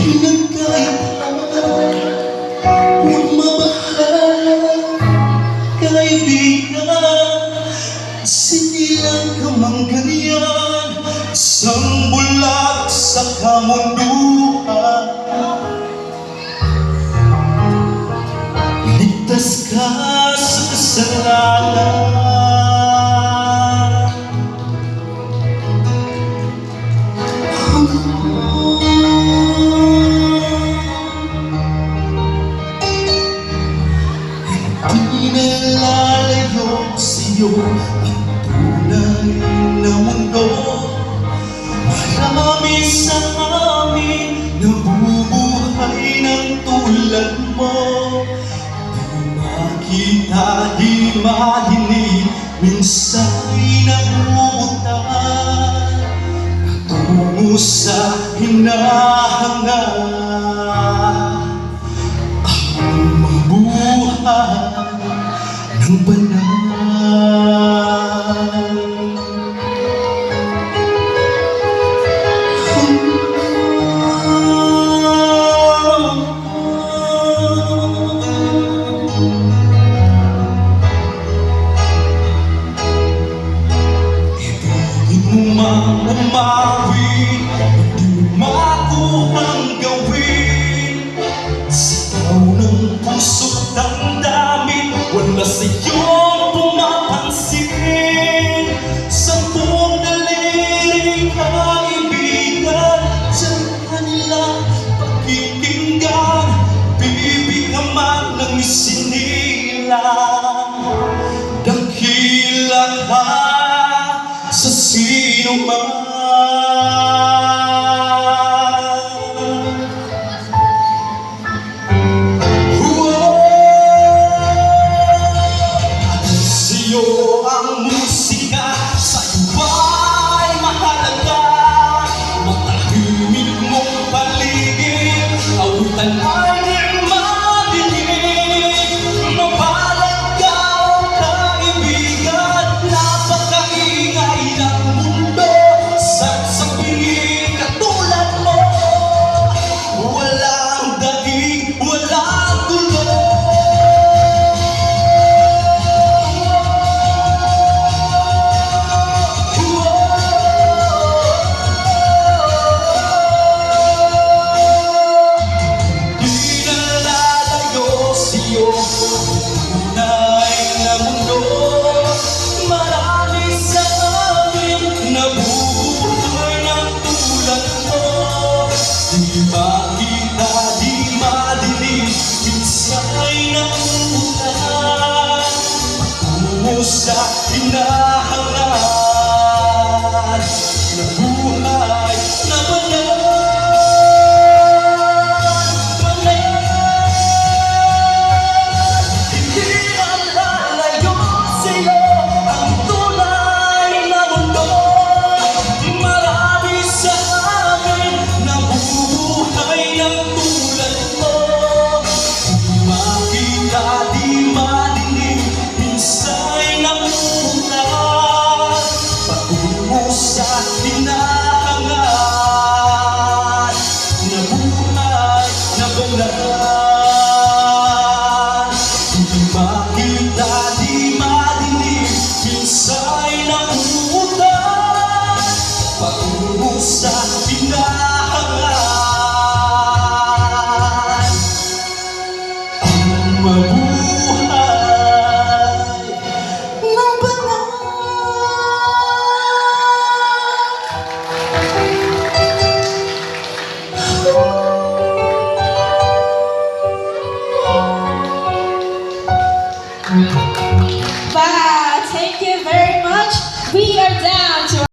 pinagkaitan. Huwag mabahal, kaibigan, sinilang ka mang ganyan, isang bulag sa kamunduhan. Ligtas ka sa kasalanan. Hindi nalalayo sa'yo ang tunay na mundo. Marami sa amin nabubuhay ng tulad mo. Di makita, di madinig, minsa'y nabubutan patungo sa hinahangad. Ang mabuhay ng banal. Ibigin mo mang umawi, di makuhang gawin. Sigaw ng puso't damdamin, wala sa'yong pumapansin. Sampung daliri kaibigan, diyan kanila pakikinggan. Bibig naman ng isinilang, dakila ka sa sino man. Ang musika sa'yo ay mahalaga. Matahimik mong paligid, awitan ay di madinig. Mabalag ka o kaibigan, napakaingay ng mundo. Sagsapingin katulad mo, walang daig, walang gulo. Tunay na mundo, marami sa amin nabubuhay ng tulad mo. Di makita, di madinig, minsa'y namuulan patungo sa hinahangad na buhay na banal. Patungo sa Pinas.